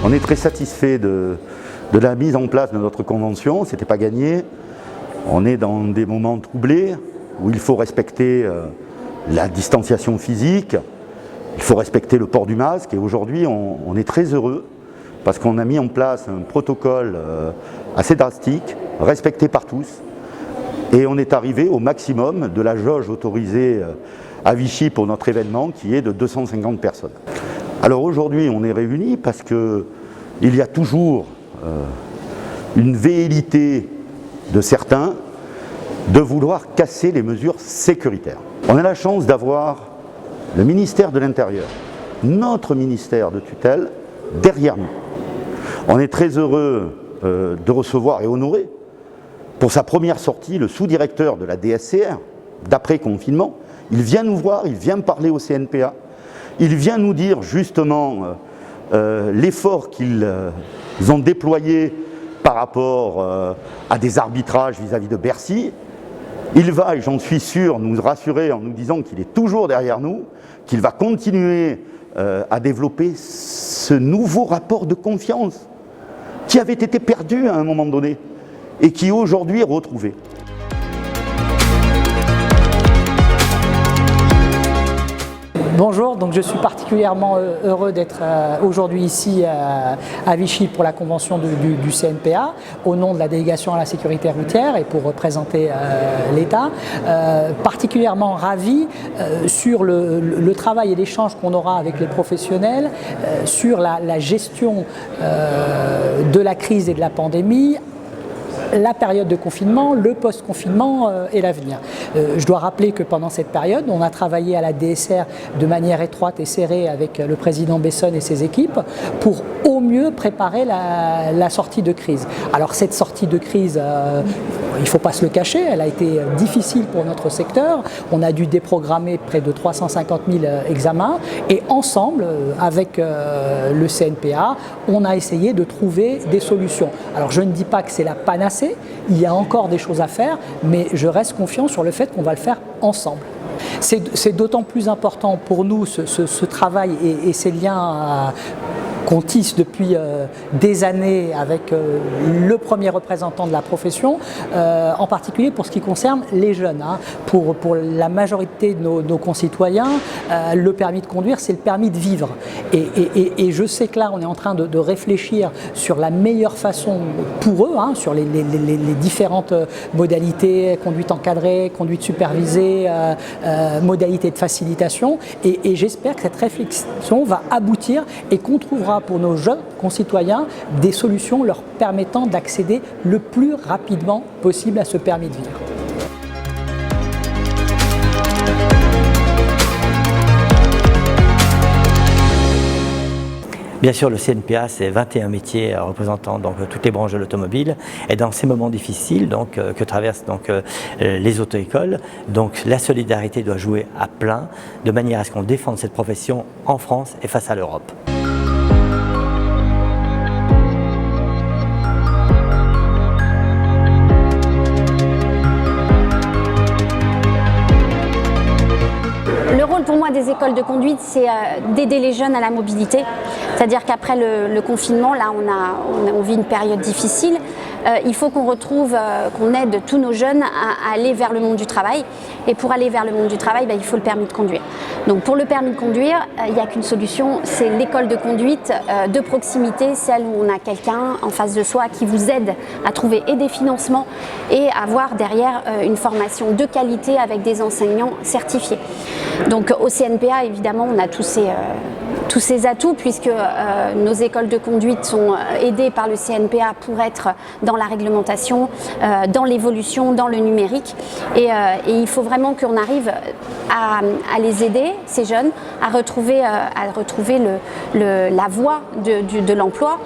On est très satisfait de la mise en place de notre convention, ce n'était pas gagné. On est dans des moments troublés où il faut respecter la distanciation physique, il faut respecter le port du masque et aujourd'hui on est très heureux parce qu'on a mis en place un protocole assez drastique, respecté par tous et on est arrivé au maximum de la jauge autorisée à Vichy pour notre événement qui est de 250 personnes. Alors aujourd'hui on est réunis parce qu'il y a toujours une velléité de certains de vouloir casser les mesures sécuritaires. On a la chance d'avoir le ministère de l'Intérieur, notre ministère de tutelle, derrière nous. On est très heureux de recevoir et honoré pour sa première sortie le sous-directeur de la DSCR d'après-confinement. Il vient nous voir, il vient parler au CNPA, il vient nous dire justement l'effort qu'ils ont déployé par rapport à des arbitrages vis-à-vis de Bercy. Il va, et j'en suis sûr, nous rassurer en nous disant qu'il est toujours derrière nous, qu'il va continuer à développer ce nouveau rapport de confiance qui avait été perdu à un moment donné et qui aujourd'hui est retrouvé. Bonjour, donc je suis particulièrement heureux d'être aujourd'hui ici à Vichy pour la convention du CNPA au nom de la délégation à la sécurité routière et pour représenter l'État. Particulièrement ravi sur le travail et l'échange qu'on aura avec les professionnels sur la gestion de la crise et de la pandémie, la période de confinement, le post-confinement et l'avenir. Je dois rappeler que pendant cette période, on a travaillé à la DSR de manière étroite et serrée avec le président Besson et ses équipes pour au mieux préparer la sortie de crise. Alors cette sortie de crise, il ne faut pas se le cacher, elle a été difficile pour notre secteur. On a dû déprogrammer près de 350 000 examens et ensemble, avec le CNPA, on a essayé de trouver des solutions. Alors je ne dis pas que c'est la panacée, il y a encore des choses à faire, mais je reste confiant sur le fait qu'on va le faire ensemble. C'est d'autant plus important pour nous ce travail et ces liens qu'on tisse depuis des années avec le premier représentant de la profession, en particulier pour ce qui concerne les jeunes. Pour la majorité de nos concitoyens, le permis de conduire, c'est le permis de vivre. Et je sais que là, on est en train de réfléchir sur la meilleure façon pour eux, sur les différentes modalités, conduite encadrée, conduite supervisée, modalités de facilitation. Et j'espère que cette réflexion va aboutir et qu'on trouvera pour nos jeunes concitoyens des solutions leur permettant d'accéder le plus rapidement possible à ce permis de vivre. Bien sûr, le CNPA, c'est 21 métiers représentant donc toutes les branches de l'automobile. Et dans ces moments difficiles que traversent les auto-écoles, donc la solidarité doit jouer à plein, de manière à ce qu'on défende cette profession en France et face à l'Europe. Le rôle pour moi des écoles de conduite, c'est d'aider les jeunes à la mobilité. C'est-à-dire qu'après le confinement, là on vit une période difficile. Il faut qu'on retrouve, qu'on aide tous nos jeunes à aller vers le monde du travail. Et pour aller vers le monde du travail, il faut le permis de conduire. Donc pour le permis de conduire, il n'y a qu'une solution, c'est l'école de conduite de proximité, celle où on a quelqu'un en face de soi qui vous aide à trouver et des financements et avoir derrière une formation de qualité avec des enseignants certifiés. Donc au CNPA, évidemment, on a tous ces atouts puisque nos écoles de conduite sont aidées par le CNPA pour être dans la réglementation, dans l'évolution, dans le numérique. Et il faut vraiment qu'on arrive à les aider, ces jeunes, à retrouver la voie de l'emploi.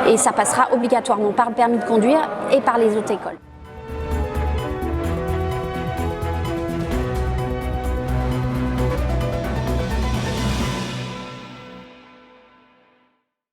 Et ça passera obligatoirement par le permis de conduire et par les auto-écoles.